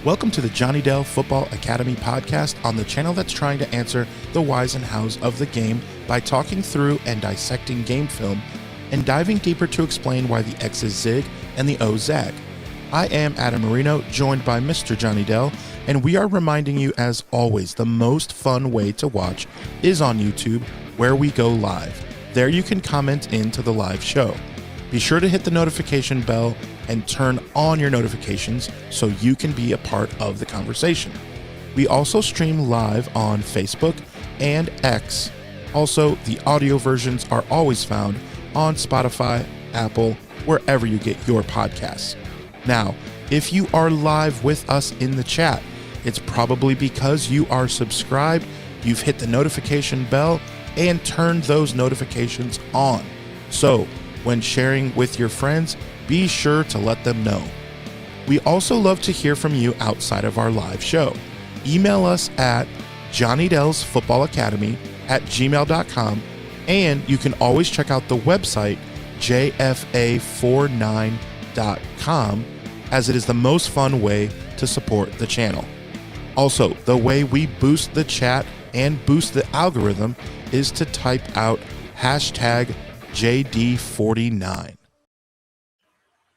Welcome to the Johnny Dell Football Academy podcast on the channel that's trying to answer the whys and hows of the game by talking through and dissecting game film and diving deeper to explain why the X's zig and the O's zag. I am Adam Marino, joined by Mr. Johnny Dell, and we are reminding you, as always, the most fun way to watch is on YouTube, where we go live. There you can comment into the live show. Be sure to hit the notification bell and turn on your notifications so you can be a part of the conversation. We also stream live on Facebook and X. Also, the audio versions are always found on Spotify, Apple, wherever you get your podcasts. Now, if you are live with us in the chat, it's probably because you are subscribed, you've hit the notification bell, and turned those notifications on. So, when sharing with your friends, be sure to let them know. We also love to hear from you outside of our live show. Email us at jonnydelsfootballacademy@gmail.com, and you can always check out the website JFA49.com, as it is the most fun way to support the channel. Also, the way we boost the chat and boost the algorithm is to type out hashtag JD49.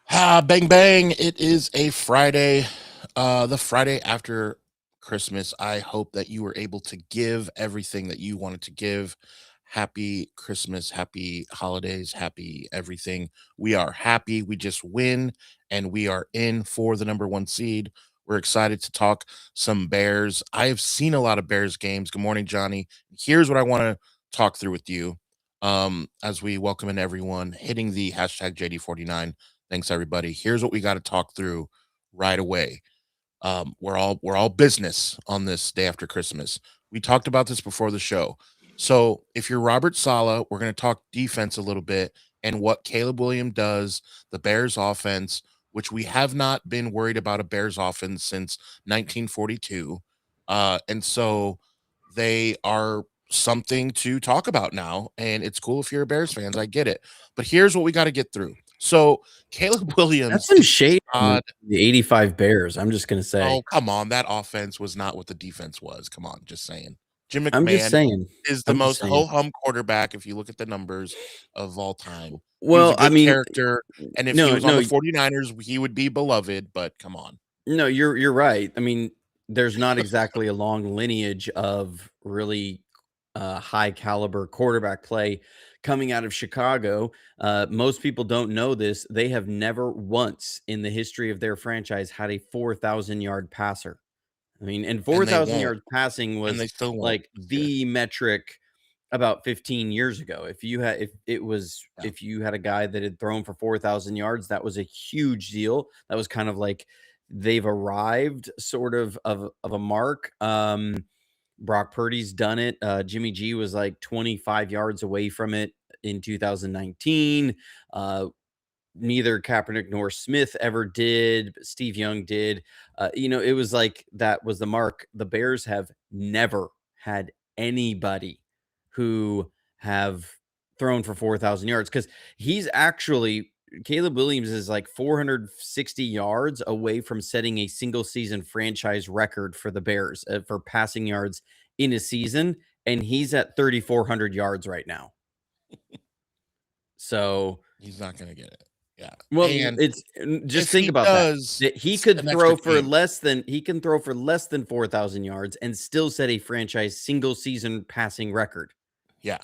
Bang, bang. It is a Friday, the Friday after Christmas. I hope that you were able to give everything that you wanted to give. Happy Christmas, happy holidays, happy everything. We are happy. We just win, and we are in for the number one seed. We're excited to talk some Bears. I have seen a lot of Bears games. Good morning, Johnny. Here's what I want to talk through with you as we welcome in everyone hitting the hashtag JD49. Thanks, everybody. Here's what we got to talk through right away. We're all business on this day after Christmas. We talked about this before the show. So if you're Robert Saleh, we're going to talk defense a little bit and what Caleb Williams does, the Bears offense, which we have not been worried about a Bears offense since 1942. And so they are something to talk about now. And it's cool if you're a Bears fan. I get it. But here's what we got to get through. So Caleb Williams. That's some shade on the 85 Bears. I'm just going to say. Oh, come on. That offense was not what the defense was. Come on. Just saying. Jim I'm just McMahon saying. is the most ho-hum quarterback if you look at the numbers of all time. Well, I mean, character, and if he was on the 49ers, he would be beloved, but come on. No, you're right. I mean, there's not exactly a long lineage of really high caliber quarterback play coming out of Chicago. Most people don't know this. They have never once in the history of their franchise had a 4,000-yard passer. I mean, and 4,000 yards passing was like the metric about 15 years ago. If you had, if you had a guy that had thrown for 4,000 yards, that was a huge deal. That was kind of like they've arrived sort of a mark. Brock Purdy's done it. Jimmy G was like 25 yards away from it in 2019. Neither Kaepernick nor Smith ever did. But Steve Young did. It was like that was the mark. The Bears have never had anybody who have thrown for 4,000 yards, because Caleb Williams is like 460 yards away from setting a single season franchise record for the Bears for passing yards in a season. And he's at 3,400 yards right now. So he's not going to get it. Yeah. Well, it's just think about that. He could throw for less than 4,000 yards and still set a franchise single season passing record. Yeah.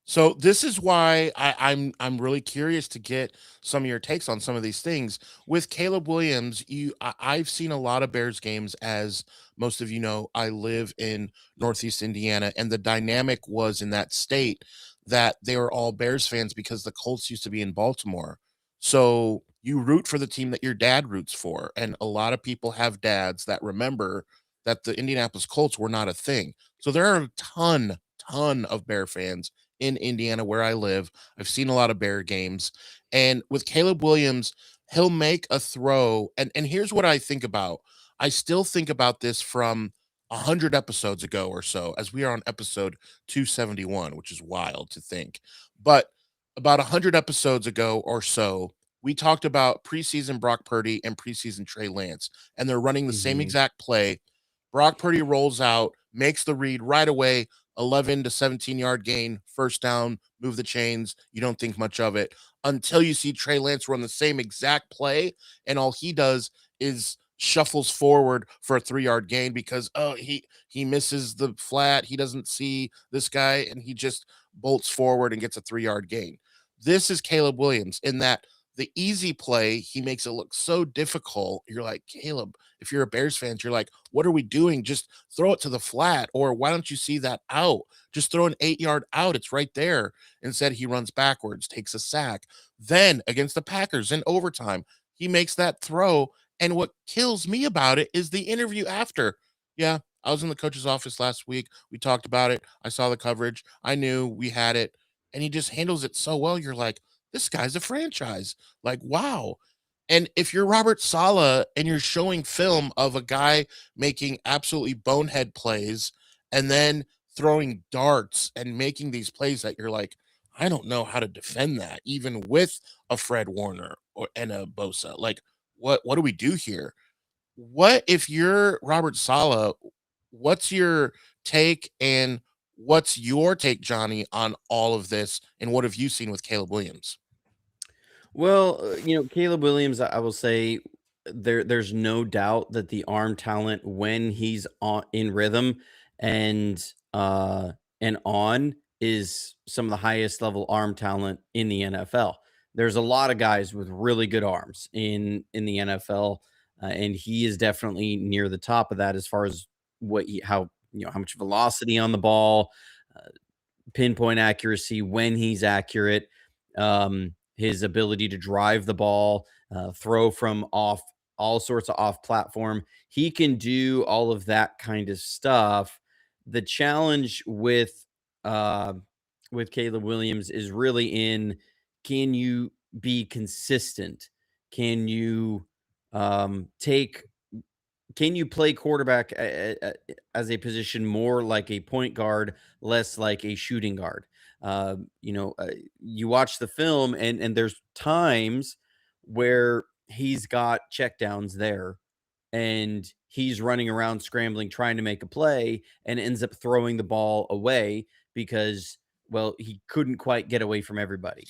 So this is why I'm really curious to get some of your takes on some of these things. With Caleb Williams, I've seen a lot of Bears games. As most of you know, I live in Northeast Indiana, and the dynamic was in that state that they were all Bears fans because the Colts used to be in Baltimore. So you root for the team that your dad roots for. And a lot of people have dads that remember that the Indianapolis Colts were not a thing. So there are a ton of Bear fans in Indiana where I live. I've seen a lot of Bear games. And with Caleb Williams, he'll make a throw. And here's what I think about. I still think about this from 100 episodes ago or so, as we are on episode 271, which is wild to think. But about 100 episodes ago or so, We talked about preseason Brock Purdy and preseason Trey Lance, and they're running the same Mhm. exact play. Brock Purdy rolls out, makes the read right away, 11 to 17-yard gain, first down, move the chains. You don't think much of it until you see Trey Lance run the same exact play, and all he does is shuffles forward for a 3-yard gain because he misses the flat, he doesn't see this guy, and he just bolts forward and gets a 3-yard gain. This is Caleb Williams in that the easy play, he makes it look so difficult. You're like, Caleb, if you're a Bears fan, you're like, what are we doing? Just throw it to the flat. Or why don't you see that out? Just throw an 8-yard out. It's right there. Instead, he runs backwards, takes a sack. Then against the Packers in overtime, he makes that throw. And what kills me about it is the interview after. Yeah, I was in the coach's office last week. We talked about it. I saw the coverage. I knew we had it. And he just handles it so well. You're like, this guy's a franchise. Like, wow. And if you're Robert Sala and you're showing film of a guy making absolutely bonehead plays and then throwing darts and making these plays that you're like, I don't know how to defend that, even with a Fred Warner or and a Bosa. Like, what do we do here? What if you're Robert Sala? What's your take and what's your take, Johnny, on all of this? And what have you seen with Caleb Williams? Well, Caleb Williams, I will say there's no doubt that the arm talent when he's on in rhythm and uh and on is some of the highest level arm talent in the NFL. There's a lot of guys with really good arms in the NFL, and he is definitely near the top of that as far as how much velocity on the ball, uh, pinpoint accuracy when he's accurate, his ability to drive the ball, throw from off all sorts of off platform. He can do all of that kind of stuff. The challenge uh, with Caleb Williams is really in, can you be consistent? Can you take can you play quarterback as a position more like a point guard, less like a shooting guard? You watch the film, and there's times where he's got checkdowns there, and he's running around scrambling, trying to make a play, and ends up throwing the ball away because, well, he couldn't quite get away from everybody.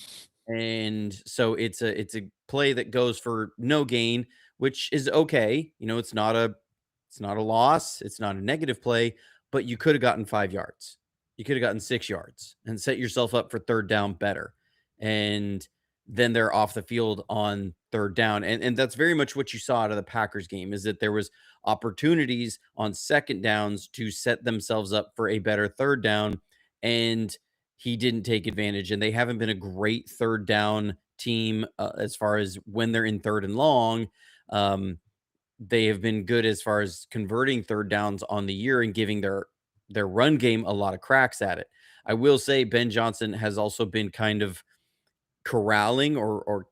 And so it's a play that goes for no gain, which is okay. It's not a loss, it's not a negative play, but you could have gotten 5 yards. You could have gotten 6 yards and set yourself up for third down better. And then they're off the field on third down. And that's very much what you saw out of the Packers game, is that there was opportunities on second downs to set themselves up for a better third down. And he didn't take advantage. And they haven't been a great third down team as far as when they're in third and long. Um, they have been good as far as converting third downs on the year and giving their run game a lot of cracks at it. I will say Ben Johnson has also been kind of corralling or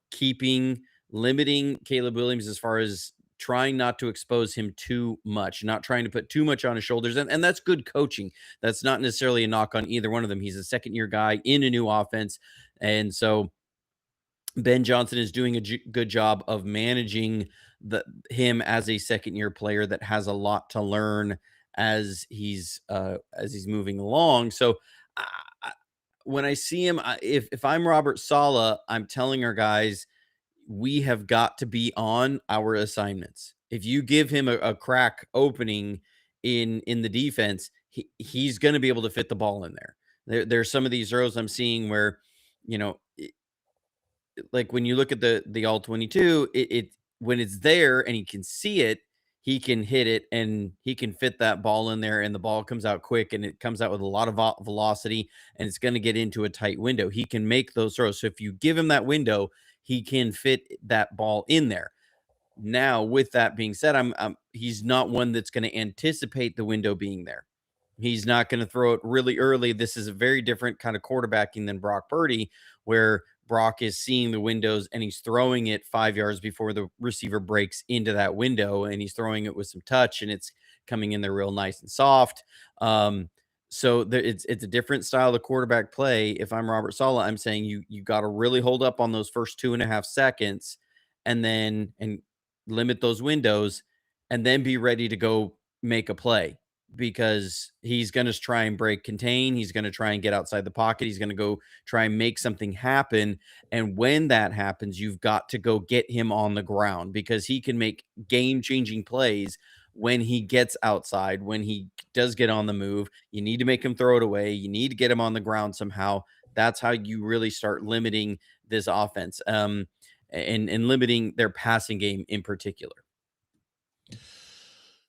limiting Caleb Williams as far as trying not to expose him too much, not trying to put too much on his shoulders. And that's good coaching. That's not necessarily a knock on either one of them. He's a second year guy in a new offense. And so Ben Johnson is doing a good job of managing him as a second year player that has a lot to learn as he's moving along. So I, I- when I see him, if I'm Robert Sala, I'm telling our guys, we have got to be on our assignments. If you give him a crack opening in the defense, he's going to be able to fit the ball in there. There's some of these throws I'm seeing where, you know, like when you look at the all 22, it when it's there and he can see it, he can hit it and he can fit that ball in there, and the ball comes out quick and it comes out with a lot of velocity, and it's going to get into a tight window. He can make those throws. So if you give him that window, he can fit that ball in there. Now, with that being said, he's not one that's going to anticipate the window being there. He's not going to throw it really early. This is a very different kind of quarterbacking than Brock Purdy, where Brock is seeing the windows and he's throwing it 5 yards before the receiver breaks into that window, and he's throwing it with some touch and it's coming in there real nice and soft. Um, So it's a different style of quarterback play. If I'm Robert Saleh, I'm saying you got to really hold up on those first 2.5 seconds, and limit those windows, and then be ready to go make a play, because he's going to try and break contain. He's going to try and get outside the pocket. He's going to go try and make something happen. And when that happens, you've got to go get him on the ground, because he can make game changing plays when he gets outside, when he does get on the move. You need to make him throw it away. You need to get him on the ground somehow. That's how you really start limiting this offense, and limiting their passing game in particular.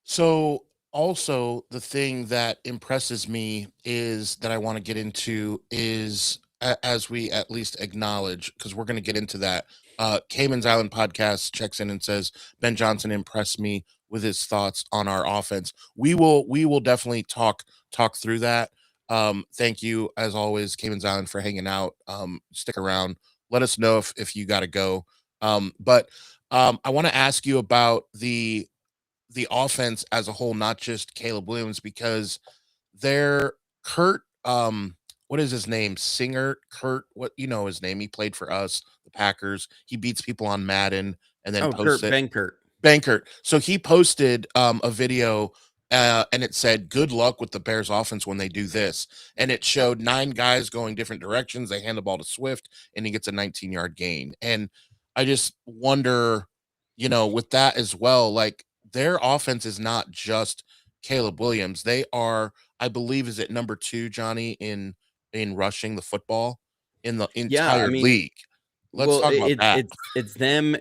So also the thing that impresses me is that I want to get into is as we at least acknowledge, because we're going to get into that. Cayman's Island podcast checks in and says Ben Johnson impressed me with his thoughts on our offense. We will definitely talk through that. Thank you as always, Cayman's Island, for hanging out. Stick around. Let us know if you got to go. But I want to ask you about the offense as a whole, not just Caleb Williams, because they're Kurt, what is his name? Singer, Kurt, what, you know his name. He played for us, the Packers. He beats people on Madden and then Oh, posts Kurt it. Benkert. Bankert. So he posted a video and it said, "Good luck with the Bears offense when they do this." And it showed 9 guys going different directions. They hand the ball to Swift and he gets a 19-yard gain. And I just wonder, with that as well, like their offense is not just Caleb Williams. They are, I believe, is it number 2, Johnny, in rushing the football in the Yeah, I entire mean, league. Let's well, talk about that. it's them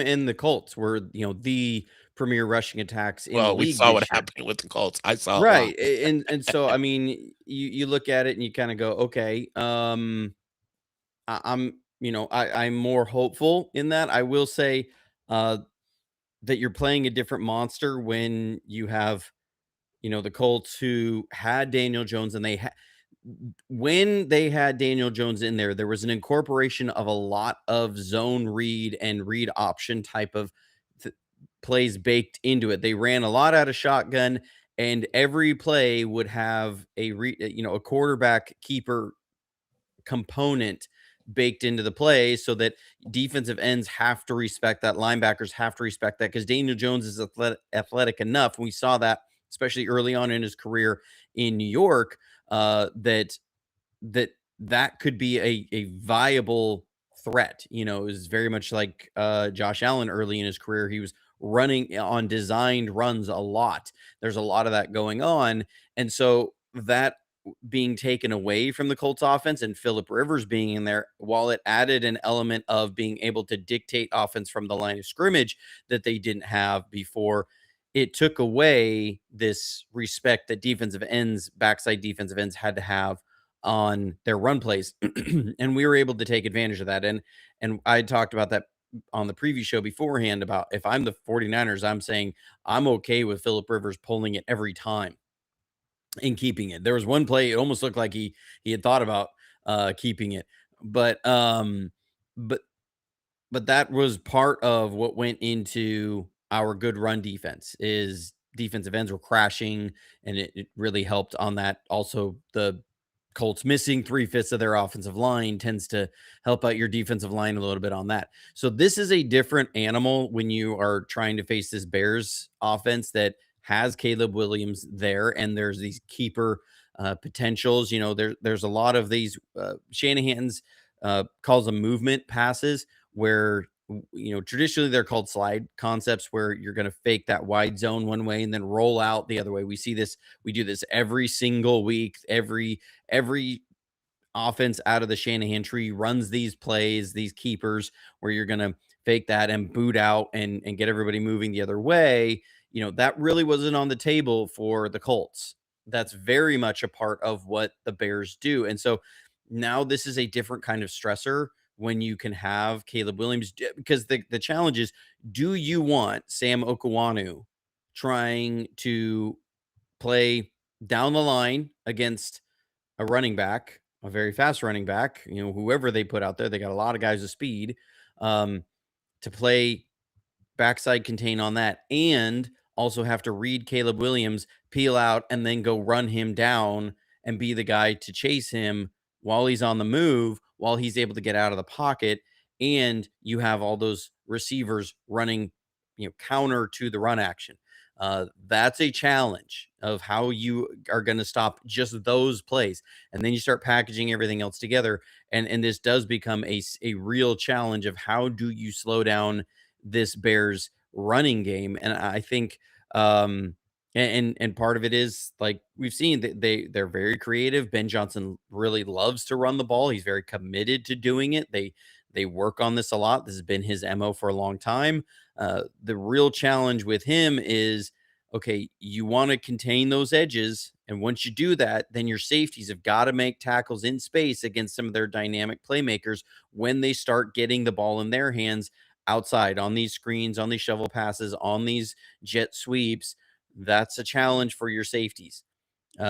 and the Colts were, the premier rushing attacks in the Well, we league saw this what year. happened with the Colts. I saw it Right. live. And so I mean, you look at it and you kind of go, okay, I'm, I'm more hopeful in that. I will say uh that you're playing a different monster when you have, the Colts, who had Daniel Jones, and when they had Daniel Jones in there, there was an incorporation of a lot of zone read and read option type of th- plays baked into it. They ran a lot out of shotgun, and every play would have a quarterback keeper component baked into the play, so that defensive ends have to respect that, linebackers have to respect that, because Daniel Jones is athletic enough. We saw that especially early on in his career in New York, that that could be a viable threat. It was very much like Josh Allen early in his career. He was running on designed runs a lot. There's a lot of that going on. And so that being taken away from the Colts offense and Phillip Rivers being in there, while it added an element of being able to dictate offense from the line of scrimmage that they didn't have before, it took away this respect that backside defensive ends had to have on their run plays. And we were able to take advantage of that. And I talked about that on the preview show beforehand, about if I'm the 49ers, I'm saying I'm okay with Phillip Rivers pulling it every time and keeping it. There was one play, it almost looked like he had thought about keeping it. But but but that was part of what went into our good run defense. Is defensive ends were crashing, and it really helped on that. Also, the Colts missing 3/5 of their offensive line tends to help out your defensive line a little bit on that. So this is a different animal when you are trying to face this Bears offense that has Caleb Williams there, and there's these keeper potentials. There's a lot of these Shanahan's calls them movement passes, where traditionally they're called slide concepts, where you're going to fake that wide zone one way and then roll out the other way. We do this every single week. Every offense out of the Shanahan tree runs these plays, these keepers, where you're going to fake that and boot out and get everybody moving the other way. That really wasn't on the table for the Colts. That's very much a part of what the Bears do. And so now this is a different kind of stressor when you can have Caleb Williams, because the challenge is, do you want Sam Okawanu trying to play down the line against a running back, a very fast running back, whoever they put out there? They got a lot of guys with speed, to play backside contain on that, and also have to read Caleb Williams, peel out, and then go run him down and be the guy to chase him while he's on the move, while he's able to get out of the pocket. And you have all those receivers running, counter to the run action. That's a challenge of how you are going to stop just those plays. And then you start packaging everything else together. And this does become a real challenge of how do you slow down this Bears running game. And I think, and part of it is like we've seen that they're very creative. Ben Johnson really loves to run the ball. He's very committed to doing it. They work on this a lot. This has been his MO for a long time. The real challenge with him is, okay, you want to contain those edges. And once you do that, then your safeties have got to make tackles in space against some of their dynamic playmakers when they start getting the ball in their hands outside on these screens, on these shovel passes, on these jet sweeps. That's a challenge for your safeties.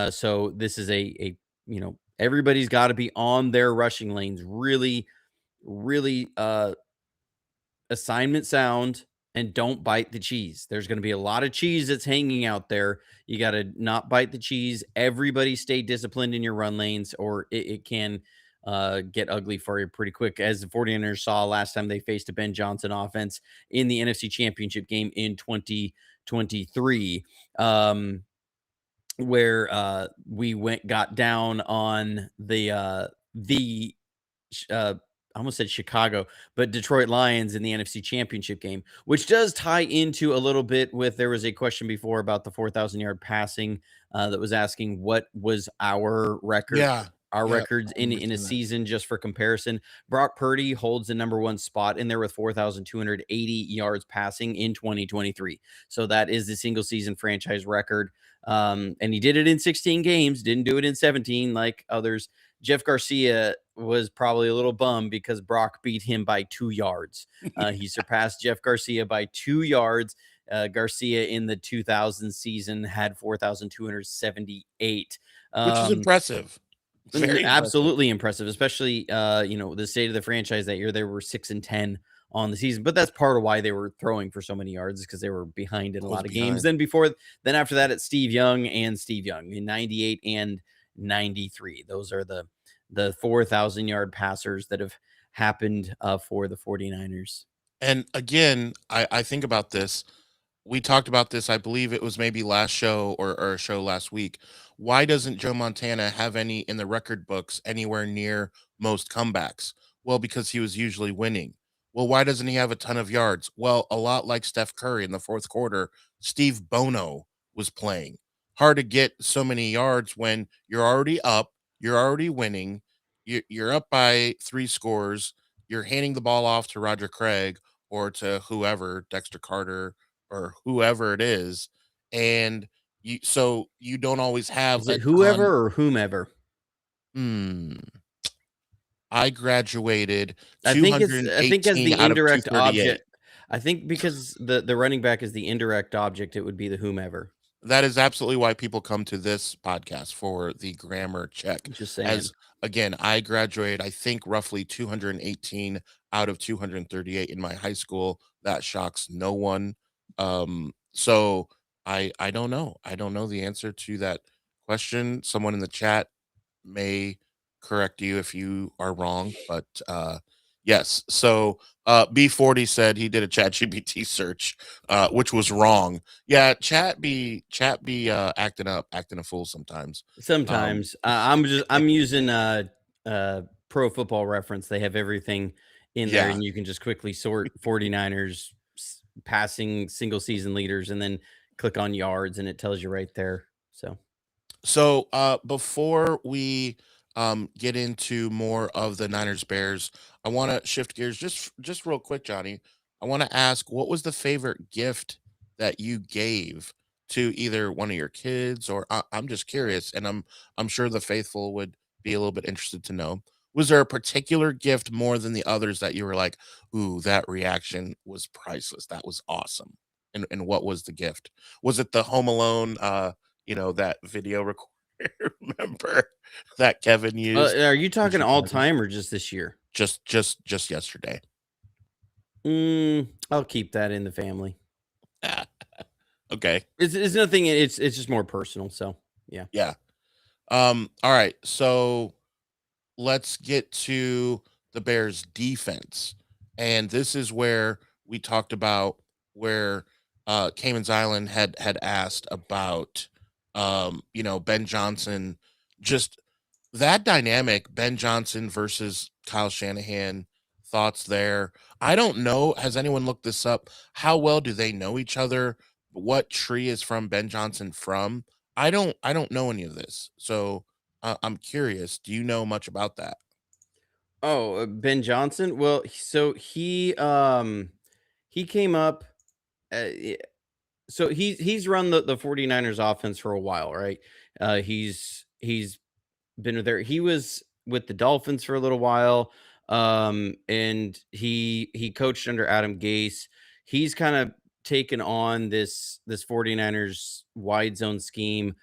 So this is everybody's got to be on their rushing lanes, really, really assignment sound, and don't bite the cheese. There's going to be a lot of cheese that's hanging out there. You got to not bite the cheese. Everybody stay disciplined in your run lanes, or it can get ugly for you pretty quick, as the 49ers saw last time they faced a Ben Johnson offense in the NFC Championship game in 2023. Where we got down on the I almost said Chicago, but Detroit Lions in the NFC Championship game, which does tie into a little bit with, there was a question before about the 4,000-yard passing that was asking what was our record. Yeah. Our Yeah, records I in remember a seeing that. season, just for comparison. Brock Purdy holds the number one spot in there with 4,280 yards passing in 2023. So that is the single season franchise record. And he did it in 16 games, didn't do it in 17 like others. Jeff Garcia was probably a little bummed because Brock beat him by 2 yards. He surpassed Jeff Garcia by 2 yards. Garcia in the 2000 season had 4,278. Which is impressive. Very impressive. Absolutely impressive, especially the state of the franchise that year. They were 6-10 on the season, but that's part of why they were throwing for so many yards, is because they were behind in a lot of games. Then after that, it's Steve Young in 98 and 93. Those are the 4,000-yard passers that have happened for the 49ers. And again, I think about this. We talked about this, I believe it was maybe last show or a show last week. Why doesn't Joe Montana have any in the record books anywhere near most comebacks? Well, because he was usually winning. Well, why doesn't he have a ton of yards? Well, a lot like Steph Curry in the fourth quarter, Steve Bono was playing. Hard to get so many yards when you're already up, you're already winning, you're up by 3 scores, you're handing the ball off to Roger Craig or to whoever, Dexter Carter, or whoever it is, and you don't always have Is a it ton. whoever or whomever? Hmm. I graduated I think as 218 the out of indirect 238. object. I think because the running back is the indirect object, it would be the whomever. That is absolutely why people come to this podcast, for the grammar check. Just saying. As again, I graduated, I think roughly 218 out of 238 in my high school. That shocks no one. So I don't know. I don't know the answer to that question. Someone in the chat may correct you if you are wrong, but yes. So B40 said he did a chat GPT search, which was wrong. Yeah, chat be acting up, acting a fool sometimes. Sometimes I'm using Pro Football Reference. They have everything in there, Yeah. and you can just quickly sort 49ers passing single season leaders, and then click on yards, and it tells you right there. So before we get into more of the Niners Bears, I want to shift gears just real quick, Johnny. I want to ask, what was the favorite gift that you gave to either one of your kids, or I'm just curious, and I'm sure the faithful would be a little bit interested to know. Was there a particular gift more than the others that you were like, ooh, that reaction was priceless. That was awesome. And what was the gift? Was it the Home Alone that video recorder, remember, that Kevin used Are you in talking all Chicago? time or just this year? Just yesterday. I'll keep that in the family. Okay. It's nothing. It's just more personal. So yeah. Yeah. All right. So let's get to the Bears defense. And this is where we talked about where Cayman's Island had asked about Ben Johnson, just that dynamic, Ben Johnson versus Kyle Shanahan, thoughts there. I don't know. Has anyone looked this up? How well do they know each other? What tree is from Ben Johnson from? I don't know any of this. So I'm curious. Do you know much about that? Oh, Ben Johnson. Well, so he came up. Uh, so he's run the 49ers offense for a while, right? He's been there. He was with the Dolphins for a little while, and he coached under Adam Gase. He's kind of taken on this 49ers wide zone scheme,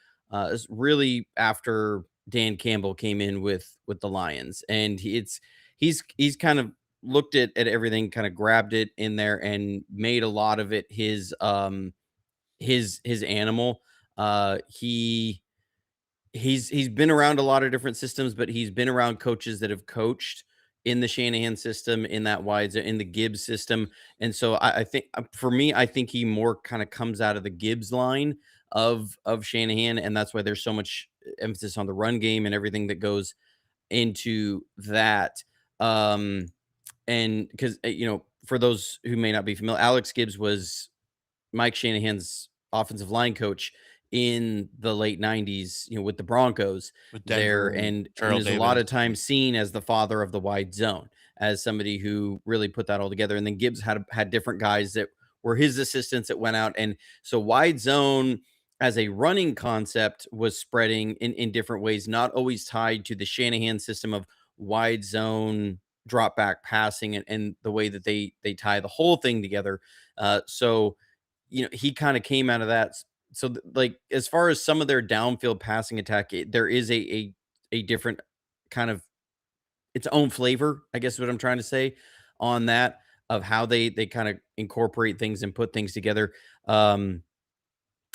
really after Dan Campbell came in with the Lions, and he's kind of looked at everything, kind of grabbed it in there, and made a lot of it his animal. He's been around a lot of different systems, but he's been around coaches that have coached in the Shanahan system, in that in the Gibbs system, and so I think for me, I think he more kind of comes out of the Gibbs line of Shanahan, and that's why there's so much emphasis on the run game and everything that goes into that. And because for those who may not be familiar, Alex Gibbs was Mike Shanahan's offensive line coach in the late 90s, with the Broncos With there, Denver and and Terrell is a lot Davis of times seen as the father of the wide zone, as somebody who really put that all together. And then Gibbs had different guys that were his assistants that went out, and so wide zone as a running concept was spreading in different ways, not always tied to the Shanahan system of wide zone drop back passing, and the way that they tie the whole thing together. So he kind of came out of that. So, like, as far as some of their downfield passing attack, there is a different kind of its own flavor, I guess is what I'm trying to say on that, of how they kind of incorporate things and put things together.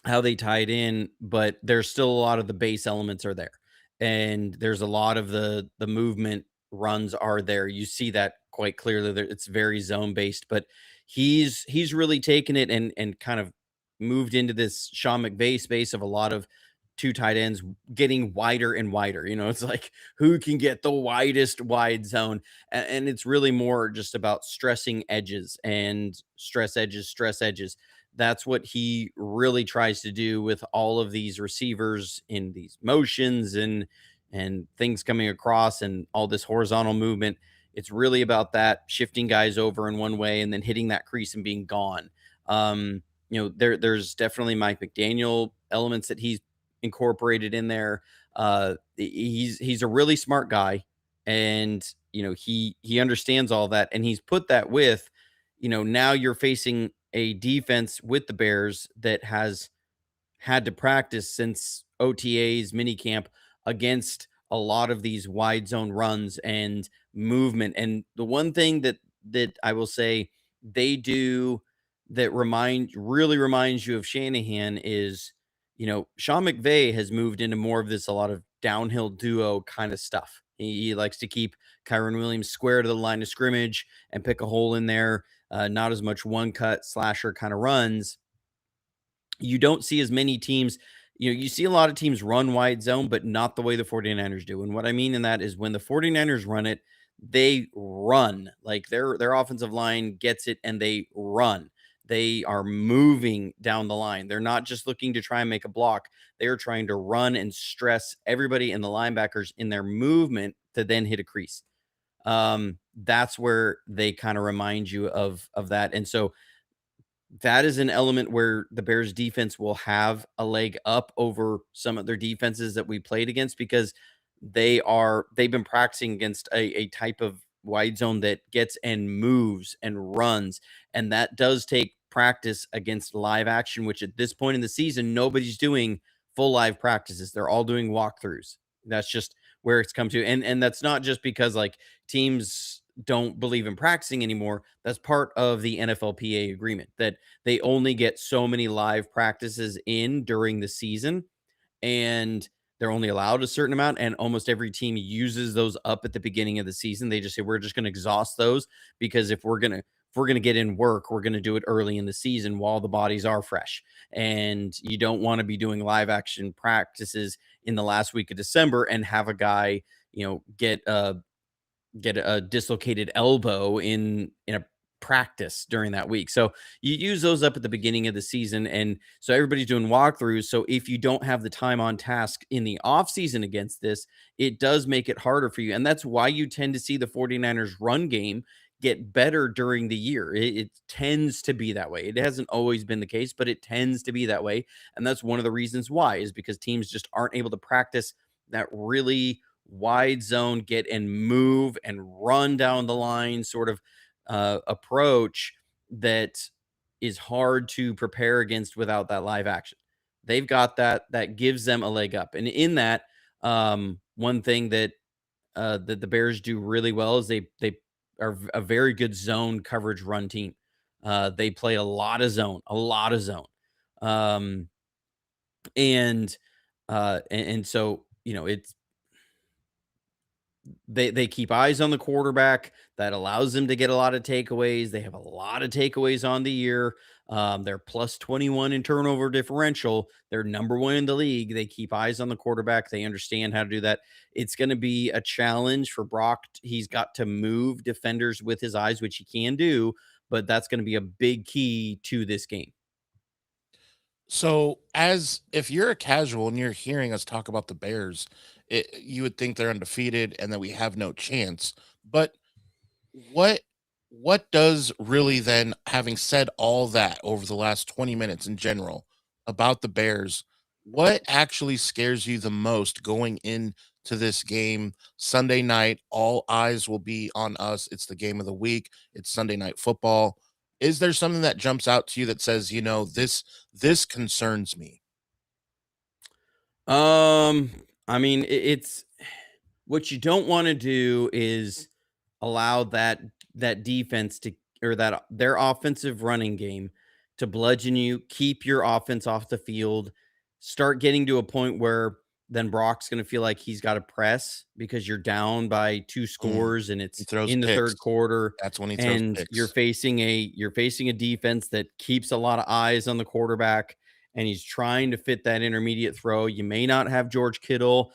How they tie it in, but there's still a lot of the base elements are there. And there's a lot of the movement runs are there. You see that quite clearly. There, it's very zone based, but he's really taken it and kind of moved into this Sean McVay space of a lot of two tight ends getting wider and wider. It's like who can get the widest wide zone. And it's really more just about stressing edges and stress edges. That's what he really tries to do with all of these receivers in these motions and things coming across and all this horizontal movement. It's really about that shifting guys over in one way and then hitting that crease and being gone. There's definitely Mike McDaniel elements that he's incorporated in there. He's a really smart guy, and he understands all that, and he's put that with now you're facing a defense with the Bears that has had to practice since OTAs, minicamp, against a lot of these wide zone runs and movement. And the one thing that I will say they do that really reminds you of Shanahan is, Sean McVay has moved into more of this, a lot of downhill duo kind of stuff. He likes to keep Kyron Williams square to the line of scrimmage and pick a hole in there. Not as much one cut slasher kind of runs. You don't see as many teams. You see a lot of teams run wide zone, but not the way the 49ers do. And what I mean in that is when the 49ers run it, they run. Like their offensive line gets it and they run. They are moving down the line. They're not just looking to try and make a block. They are trying to run and stress everybody in the linebackers in their movement to then hit a crease. That's where they kind of remind you of that. And so that is an element where the Bears defense will have a leg up over some of their defenses that we played against, because they've been practicing against a type of wide zone that gets and moves and runs. And that does take practice against live action, which at this point in the season, nobody's doing full live practices. They're all doing walkthroughs. That's just where it's come to. And that's not just because like teams don't believe in practicing anymore, that's part of the NFLPA agreement that they only get so many live practices in during the season, and they're only allowed a certain amount, and almost every team uses those up at the beginning of the season. They just say we're just going to exhaust those because if we're going to get in work, we're going to do it early in the season while the bodies are fresh. And you don't want to be doing live action practices in the last week of December and have a guy, get a dislocated elbow in a practice during that week. So you use those up at the beginning of the season, and so everybody's doing walkthroughs. So if you don't have the time on task in the off season against this, it does make it harder for you. And that's why you tend to see the 49ers run game get better during the year. It tends to be that way. It hasn't always been the case, but it tends to be that way. And that's one of the reasons why, is because teams just aren't able to practice that really wide zone, get and move and run down the line sort of approach that is hard to prepare against without that live action. They've got that. That gives them a leg up. And in that, one thing that the Bears do really well is they are a very good zone coverage run team. They play a lot of zone, a lot of zone. Um, and so, it's they keep eyes on the quarterback. That allows them to get a lot of takeaways. They have a lot of takeaways on the year. They're plus 21 in turnover differential. They're number one in the league. They keep eyes on the quarterback. They understand how to do that. It's going to be a challenge for Brock. He's got to move defenders with his eyes, which he can do, but that's going to be a big key to this game. So, as if you're a casual and you're hearing us talk about the Bears, you would think they're undefeated and that we have no chance. But what what does really then, having said all that over the last 20 minutes in general about the Bears, what actually scares you the most going into this game Sunday night? All eyes will be on us. It's the game of the week. It's Sunday night football. Is there something that jumps out to you that says, this concerns me? Um, I mean, it's what you don't want to do is allow that defense to, or that their offensive running game to bludgeon you, keep your offense off the field, start getting to a point where then Brock's going to feel like he's got to press because you're down by two Mm, scores and he it's throws in the third picks. quarter, That's when he throws and picks. you're facing a defense that keeps a lot of eyes on the quarterback, and he's trying to fit that intermediate throw. You may not have George Kittle.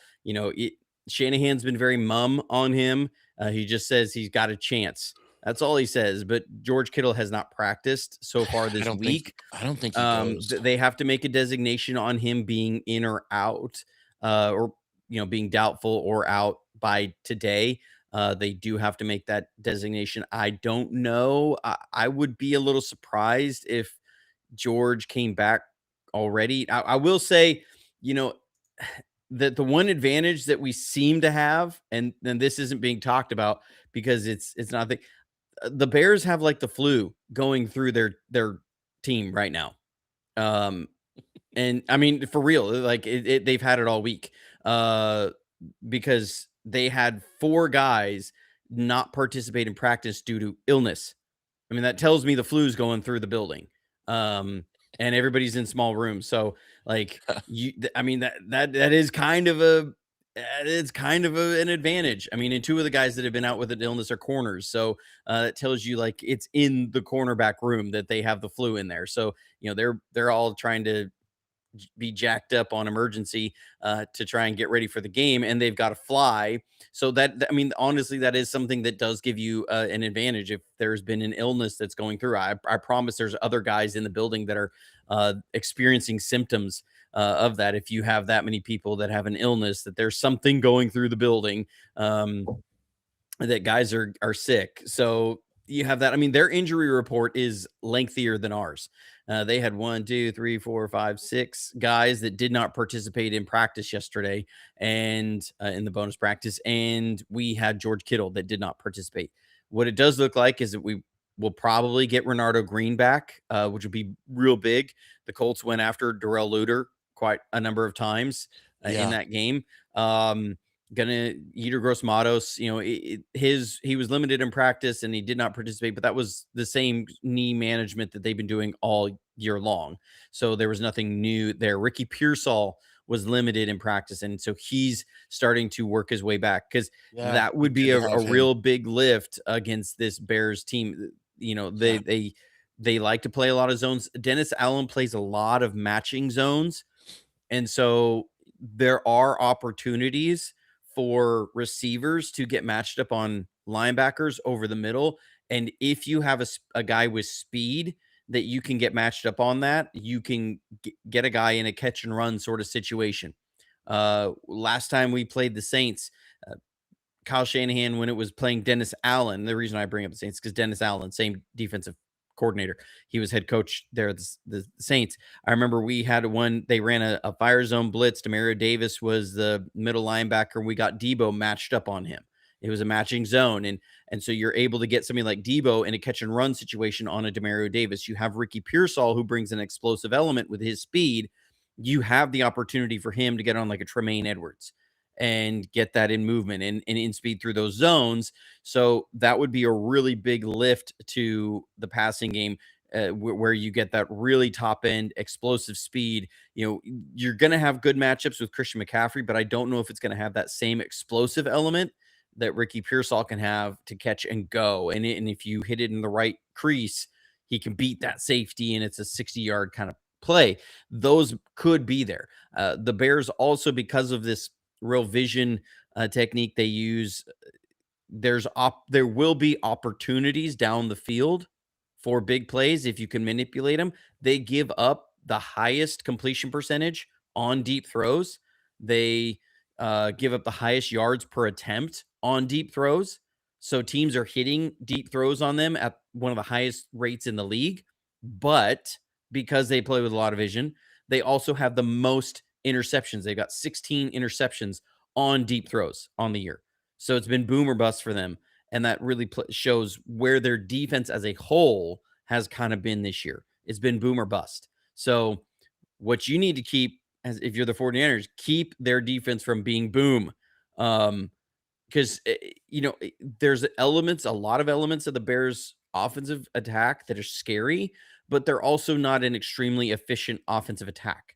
Shanahan's been very mum on him. He just says he's got a chance. That's all he says. But George Kittle has not practiced so far I this don't think week. he goes. They have to make a designation on him being in or out, or being doubtful or out by today. They do have to make that designation. I don't know. I would be a little surprised if George came back already. I will say, you know, that the one advantage that we seem to have, and this isn't being talked about because it's not the Bears have like the flu going through their team right now. Um, and I mean for real, like they've had it all week. Because they had four guys not participate in practice due to illness. I mean, that tells me the flu's going through the building. Um, and everybody's in small rooms. So like I mean, that is kind of it's kind of an advantage. I mean, and two of the guys that have been out with an illness are corners. So it tells you like it's in the cornerback room that they have the flu in there. So, they're all trying to be jacked up on emergency to try and get ready for the game, and they've got to fly. So I mean, honestly, that is something that does give you an advantage if there's been an illness that's going through. I promise there's other guys in the building that are experiencing symptoms of that. If you have that many people that have an illness, that there's something going through the building. That guys are sick. So you have that. I mean, their injury report is lengthier than ours. They had 1, 2, 3, 4, 5, 6 guys that did not participate in practice yesterday, and in the bonus practice, and we had George Kittle that did not participate. What it does look like is that we will probably get Renardo Green back, which would be real big. The Colts went after Darrell Luter quite a number of times in Yeah. that game. Um, gonna Yetur Gross-Matos, he was limited in practice and he did not participate, but that was the same knee management that they've been doing all year long. So there was nothing new there. Ricky Pearsall was limited in practice, and so he's starting to work his way back, because Yeah, that be would good be to a have him. real big lift against this Bears team. Yeah, They like to play a lot of zones. Dennis Allen plays a lot of matching zones, and so there are opportunities for receivers to get matched up on linebackers over the middle. And if you have a guy with speed that you can get matched up on that, you can get a guy in a catch and run sort of situation. Last time we played the Saints, uh, Kyle Shanahan, when it was playing Dennis Allen, the reason I bring up the Saints, because Dennis Allen, same defensive coordinator, he was head coach there at the Saints. I remember we had one, they ran a fire zone blitz. Demario Davis was the middle linebacker, and we got Debo matched up on him. It was a matching zone. And so you're able to get somebody like Debo in a catch and run situation on a Demario Davis. You have Ricky Pearsall, who brings an explosive element with his speed. You have the opportunity for him to get on like a Tremaine Edwards and get that in movement and in speed through those zones. So that would be a really big lift to the passing game, where you get that really top end explosive speed. You're going to have good matchups with Christian McCaffrey, but I don't know if it's going to have that same explosive element that Ricky Pearsall can have to catch and go. And if you hit it in the right crease, he can beat that safety, and it's a 60-yard kind of play. Those could be there. The Bears also, because of this real vision technique they use, there will be opportunities down the field for big plays if you can manipulate them. They give up the highest completion percentage on deep throws. They give up the highest yards per attempt on deep throws. So teams are hitting deep throws on them at one of the highest rates in the league. But because they play with a lot of vision, they also have the most interceptions. They've got 16 interceptions on deep throws on the year. So it's been boom or bust for them. And that really shows where their defense as a whole has kind of been this year. It's been boom or bust. So what you need to keep, as if you're the 49ers, keep their defense from being boom. Because, there's a lot of elements of the Bears offensive attack that are scary, but they're also not an extremely efficient offensive attack.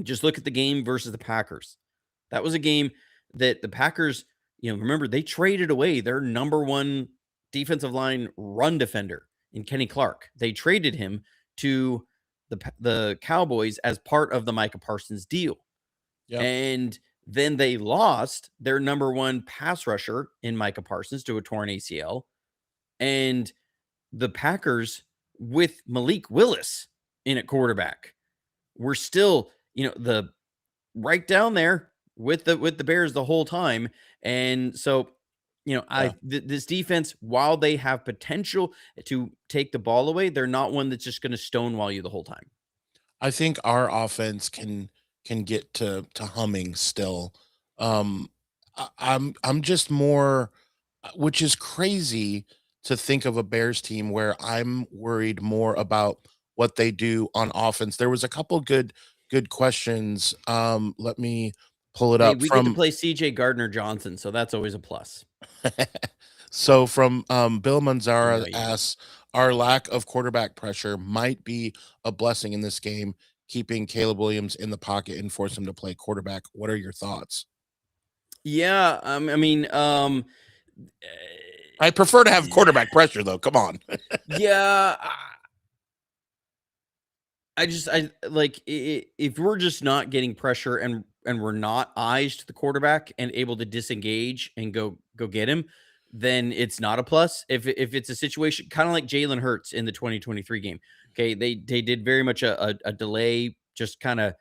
Just look at the game versus the Packers. That was a game that the Packers, remember, they traded away their number one defensive line run defender in Kenny Clark. They traded him to the Cowboys as part of the Micah Parsons deal. yep. And then they lost their number one pass rusher in Micah Parsons to a torn ACL. And the Packers, with Malik Willis in at quarterback, were still, the right down there with the Bears the whole time. And so, Yeah. this defense, while they have potential to take the ball away, they're not one that's just going to stonewall you the whole time. I think our offense can get to humming still. I'm just more, which is crazy to think of a Bears team where I'm worried more about what they do on offense. There was a couple good questions. Let me pull it Hey, up we get to from play CJ Gardner Johnson, so that's always a plus. so from Bill I Manzara know you do. asks, our lack of quarterback pressure might be a blessing in this game, keeping Caleb Williams in the pocket and force him to play quarterback. What are your thoughts? Yeah, I mean, I prefer to have quarterback pressure though. Come on. yeah, I like, if we're just not getting pressure and we're not eyes to the quarterback and able to disengage and go get him, then it's not a plus. If it's a situation kind of like Jalen Hurts in the 2023 game, okay, they did very much a delay, just kind of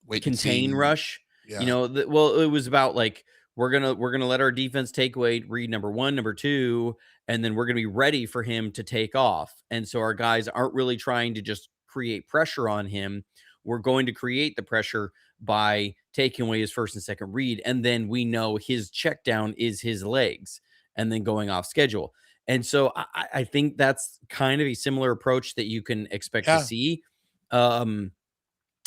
Wait and contain see. rush. Yeah. Well, it was about like, we're gonna let our defense take away read number one, number two, and then we're gonna be ready for him to take off. And so our guys aren't really trying to just create pressure on him. We're going to create the pressure by taking away his first and second read, and then we know his check down is his legs, and then going off schedule. And so I think that's kind of a similar approach that you can expect to Yeah. see. Um,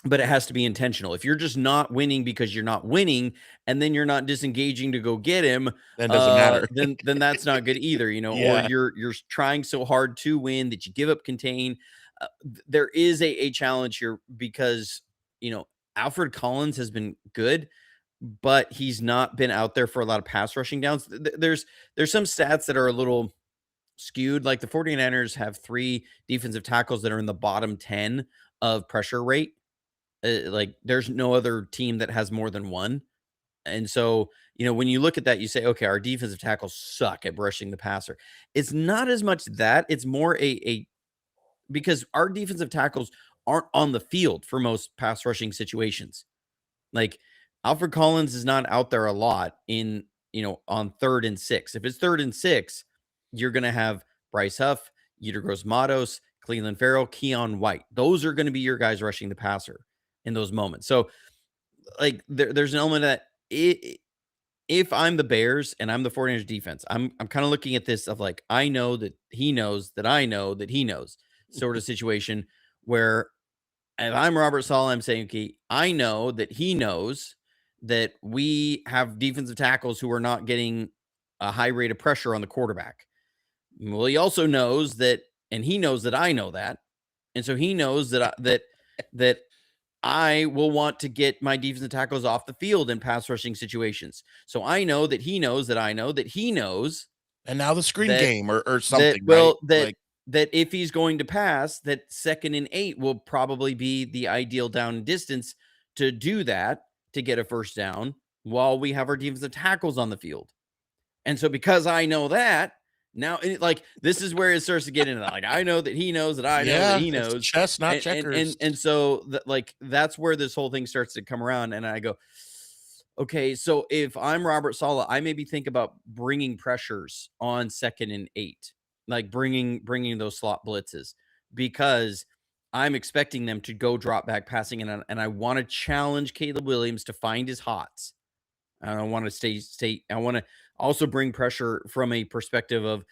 but it has to be intentional. If you're just not winning because you're not winning, and then you're not disengaging to go get him, Then doesn't matter. then that's not good either, or Yeah. you're trying so hard to win that you give up contain. There is a challenge here because, you know, Alfred Collins has been good, but he's not been out there for a lot of pass rushing downs. There's some stats that are a little skewed. Like the 49ers have 3 defensive tackles that are in the bottom 10 of pressure rate. Like there's no other team that has more than one. And so, when you look at that, you say, okay, our defensive tackles suck at rushing the passer. It's not as much that, it's more a because our defensive tackles aren't on the field for most pass rushing situations. Like Alfred Collins is not out there a lot on 3rd and 6. If it's 3rd and 6, you're going to have Bryce Huff, Yetur Gross-Matos, Cleveland Farrell, Keon White. Those are going to be your guys rushing the passer in those moments. So, like, there's an element that if I'm the Bears and I'm the 49ers defense, I'm kind of looking at this of like, I know that he knows that I know that he knows sort of situation where if I'm Robert Saleh, I'm saying, okay, I know that he knows that we have defensive tackles who are not getting a high rate of pressure on the quarterback. Well, he also knows that, and he knows that I know that, and so he knows that I will want to get my defensive tackles off the field in pass rushing situations. So I know that he knows that I know that he knows And now the screen that game or that something, right? well that Like, that if he's going to pass, that 2nd and 8 will probably be the ideal down and distance to do that, to get a first down while we have our defensive tackles on the field. And so because I know that, now like this is where it starts to get into that. Like I know that he knows that I know that yeah, he it's knows. chess, not And checkers. so like that's where this whole thing starts to come around. And I go, okay, so if I'm Robert Saleh, I maybe think about bringing pressures on 2nd and 8, like bringing those slot blitzes, because I'm expecting them to go drop back passing, and I want to challenge Caleb Williams to find his hots. I don't want to stay. I want to also bring pressure from a perspective of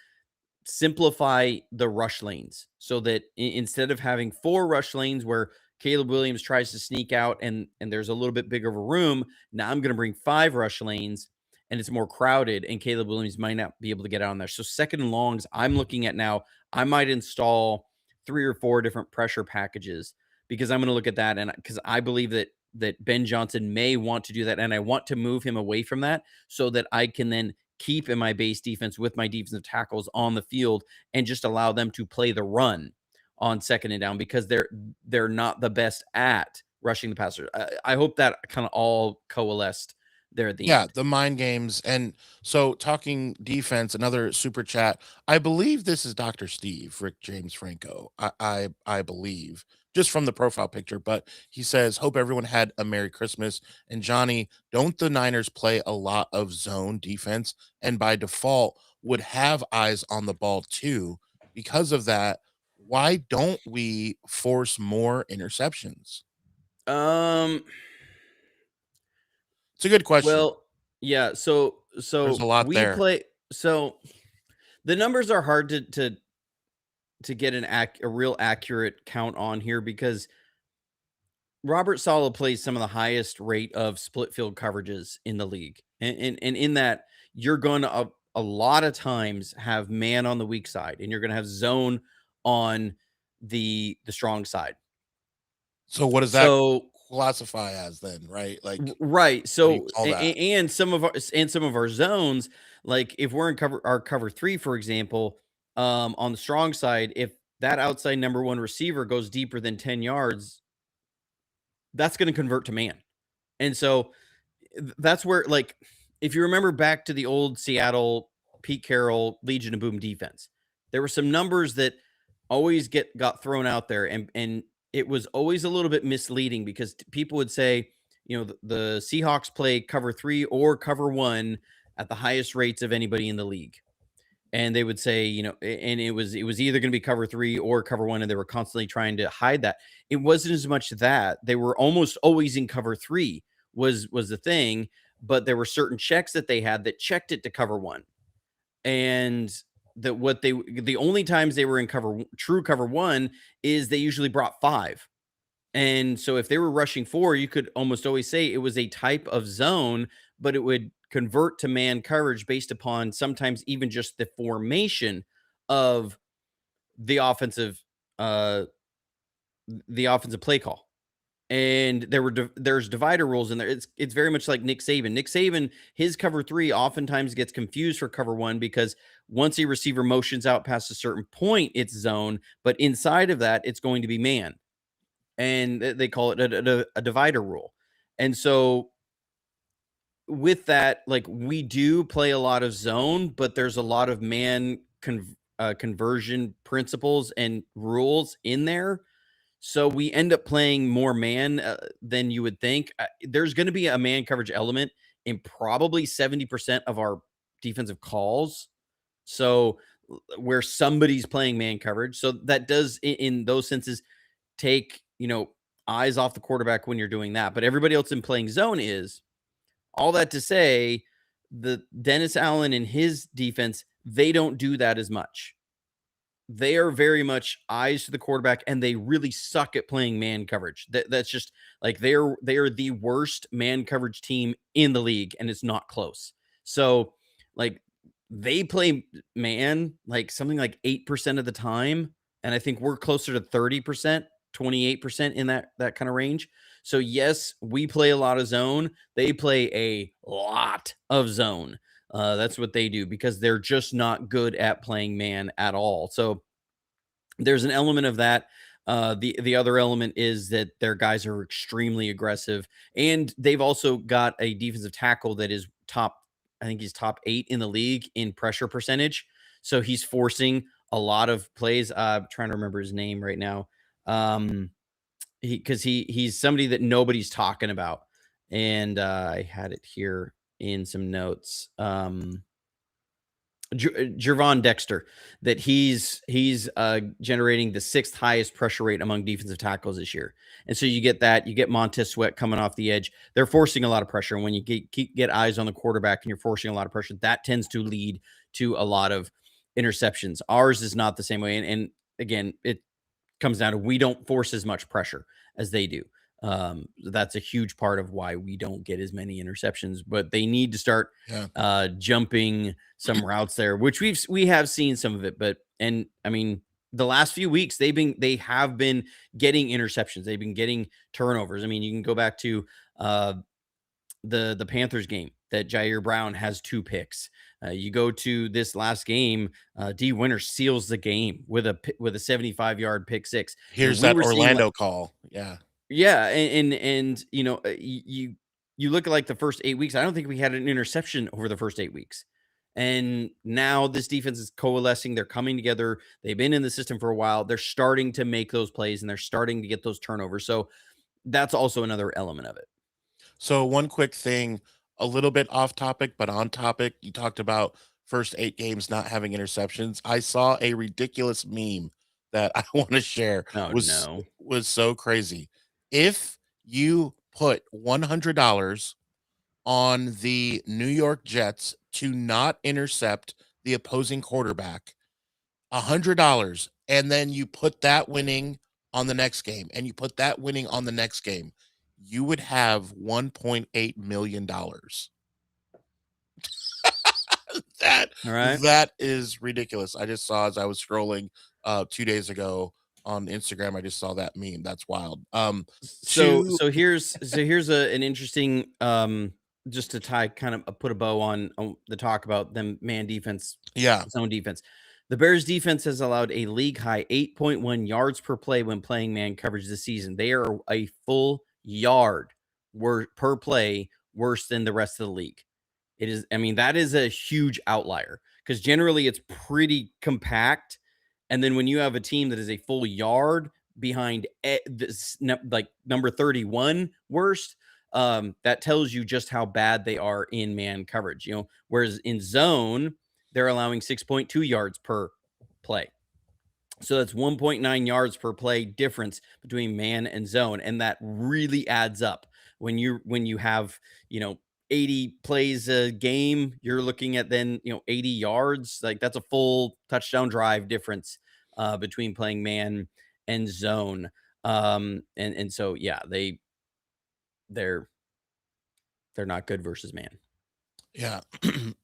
simplify the rush lanes so that instead of having 4 rush lanes where Caleb Williams tries to sneak out and there's a little bit bigger of a room, now I'm going to bring 5 rush lanes and it's more crowded and Caleb Williams might not be able to get out on there. So 2nd and longs, I'm looking at now, I might install 3 or 4 different pressure packages because I'm going to look at that, and because I believe that Ben Johnson may want to do that, and I want to move him away from that so that I can then keep in my base defense with my defensive tackles on the field and just allow them to play the run on 2nd and down because they're not the best at rushing the passer. I hope that kind of all coalesced there at the Yeah, end. the mind games. And so talking defense, another super chat. I believe this is Dr. Steve, Rick James Franco. I believe just from the profile picture, but he says, hope everyone had a Merry Christmas. And Johnny, don't the Niners play a lot of zone defense and by default would have eyes on the ball too? Because of that, why don't we force more interceptions? Um It's a good question. well, yeah, so There's a so lot we there. play so the numbers are hard to get a real accurate count on here because Robert Saleh plays some of the highest rate of split field coverages in the league. And in that, you're going to a lot of times have man on the weak side and you're going to have zone on the strong side. So what does that So classify as then, right? Like, right. what do you So call that? and some of our zones, like if we're in cover 3, for example, on the strong side, if that outside number 1 receiver goes deeper than 10 yards, that's going to convert to man. And so that's where, like, if you remember back to the old Seattle Pete Carroll Legion of Boom defense, there were some numbers that always got thrown out there, and it was always a little bit misleading because people would say, the Seahawks play cover 3 or cover 1 at the highest rates of anybody in the league. And they would say, and it was either going to be cover 3 or cover 1, and they were constantly trying to hide that. It wasn't as much that they were almost always in cover 3 was the thing, but there were certain checks that they had that checked it to cover 1. And the only times they were in true cover 1 is they usually brought 5. And so if they were rushing 4, you could almost always say it was a type of zone, but it would convert to man coverage based upon sometimes even just the formation of the offensive uh the offensive play call. And there's divider rules in there. It's very much like Nick Saban. Nick Saban, his cover 3 oftentimes gets confused for cover 1 because once a receiver motions out past a certain point, it's zone, but inside of that, it's going to be man. And they call it a divider rule. And so with that, like, we do play a lot of zone, but there's a lot of man conversion principles and rules in there. So we end up playing more man than you would think. There's going to be a man coverage element in probably 70% of our defensive calls. So where somebody's playing man coverage. So that does, in those senses, take, eyes off the quarterback when you're doing that. But everybody else in playing zone is. All that to say, the Dennis Allen and his defense, they don't do that as much. They are very much eyes to the quarterback, and they really suck at playing man coverage. That's just like they are the worst man coverage team in the league, and it's not close. So, like, they play man like something like 8% of the time, and I think we're closer to 30%, 28% in that kind of range. So yes, we play a lot of zone. They play a lot of zone. That's what they do because they're just not good at playing man at all. So there's an element of that. The other element is that their guys are extremely aggressive, and they've also got a defensive tackle that is top. I think he's top 8 in the league in pressure percentage. So he's forcing a lot of plays. I'm trying to remember his name right now. He's somebody that nobody's talking about, and I had it here in some notes. Jervon Dexter, that he's generating the 6th highest pressure rate among defensive tackles this year. And so you get Montez Sweat coming off the edge. They're forcing a lot of pressure. And when you get eyes on the quarterback and you're forcing a lot of pressure, that tends to lead to a lot of interceptions. Ours is not the same way. And again, it comes down to we don't force as much pressure as they do. That's a huge part of why we don't get as many interceptions, but they need to start jumping some routes there, which we have seen some of it. But and I mean, the last few weeks they have been getting interceptions. They've been getting turnovers. I mean, you can go back to the Panthers game that Jair Brown has 2 picks. You go to this last game, D Winter seals the game with a 75-yard pick 6. Here's We that were seeing Orlando call. Yeah. yeah, and you look at like the first 8 weeks. I don't think we had an interception over the first 8 weeks. And now this defense is coalescing. They're coming together. They've been in the system for a while. They're starting to make those plays and they're starting to get those turnovers. So that's also another element of it. So one quick thing, a little bit off topic, but on topic. You talked about first 8 games not having interceptions. I saw a ridiculous meme that I want to share. Oh Was no. was so crazy. If you put $100 on the New York Jets to not intercept the opposing quarterback, $100, and then you put that winning on the next game, and you put that winning on the next game, you would have $1.8 million. That All right. that is ridiculous. I just saw as I was scrolling 2 days ago on Instagram, I just saw that meme. That's wild. So To so here's an interesting just to tie kind of put a bow on the talk about them man defense, Yeah, zone defense. The Bears defense has allowed a league high 8.1 yards per play when playing man coverage this season. They are a full yard per play worse than the rest of the league. It is, I mean, that is a huge outlier because generally it's pretty compact. And then when you have a team that is a full yard behind like number 31 worst, that tells you just how bad they are in man coverage. Whereas in zone, they're allowing 6.2 yards per play. So that's 1.9 yards per play difference between man and zone. And that really adds up when you have, 80 plays a game, you're looking at then, 80 yards. Like that's a full touchdown drive difference between playing man and zone. And so yeah, they're they're not good versus man. Yeah.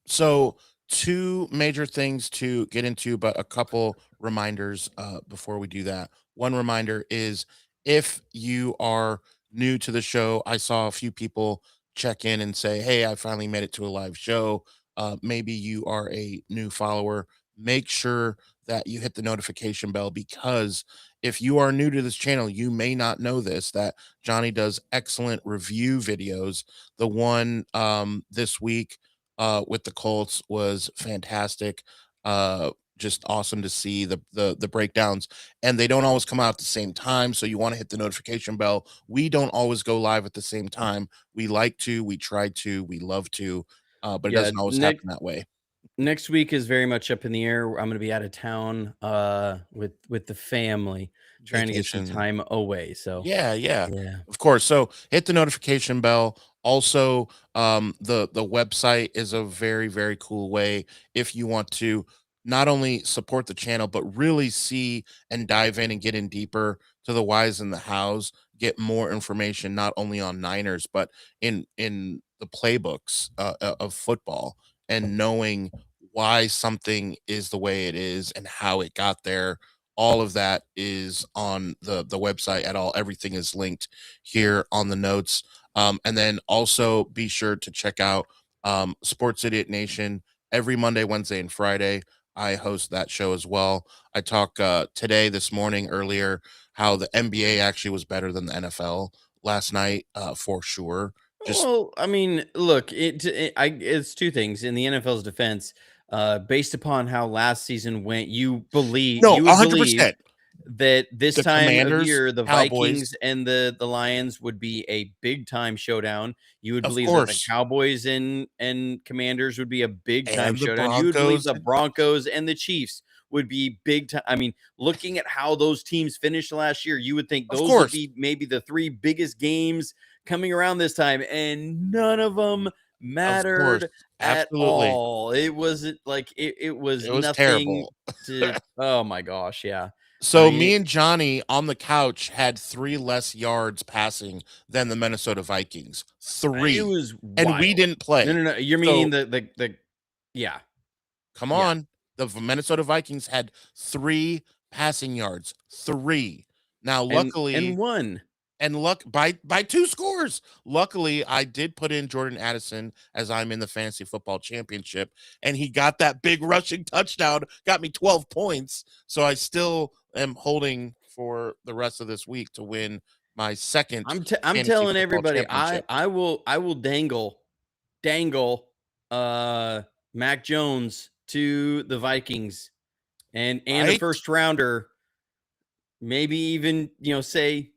So, two major things to get into, but a couple reminders before we do that. One reminder is, if you are new to the show, I saw a few people check in and say, "Hey, I finally made it to a live show." Maybe you are a new follower. Make sure that you hit the notification bell, because if you are new to this channel, you may not know this, that Johnny does excellent review videos. The one this week with the Colts was fantastic. Just awesome to see the breakdowns, and they don't always come out at the same time. So you want to hit the notification bell. We don't always go live at the same time. We like to, we try to, we love to, but it Yeah, doesn't always happen that way. next week is very much up in the air. I'm going to be out of town with the family, trying to get some Vacation. time away. So Yeah, yeah. yeah. Of course. So hit the notification bell. Also, the website is a very, very cool way if you want to not only support the channel, but really see and dive in and get in deeper to the whys and the hows, get more information not only on Niners, but in the playbooks of football, and knowing why something is the way it is and how it got there. All of that is on the website at all. Everything is linked here on the notes. And then also be sure to check out Sports Idiot Nation every Monday, Wednesday, and Friday. I host that show as well. I talk today, this morning, earlier, how the NBA actually was better than the NFL last night, for sure. Just Well, I mean, look, it's two things in the NFL's defense. Based upon how last season went, no, you would believe 100%. that this The time of Commanders, year, the Cowboys, Vikings and the Lions would be a big time showdown. You would of believe that the course, Cowboys and Commanders would be a big time and the showdown. You would believe Broncos, the Broncos and the Chiefs would be big time. I mean, looking at how those teams finished last year, you would think of those would course, be maybe the three biggest games coming around this time, and none of them of course, mattered at absolutely. all. It wasn't like it was It was nothing terrible. to. Oh my gosh, yeah. I So mean, me and Johnny on the couch had 3 less yards passing than the Minnesota Vikings. it 3. was And we wild. didn't No, play. no, no. You're meaning So, the yeah, come yeah, on. The Minnesota Vikings had 3 passing yards. 3. Now, and luckily, one. and luck by 2 scores. Luckily, I did put in Jordan Addison as I'm in the fantasy football championship, and he got that big rushing touchdown, got me 12 points. So I still am holding for the rest of this week to win my second I'm fantasy telling football everybody, championship. I will dangle uh Mac Jones to the Vikings and a Right? first rounder, maybe even say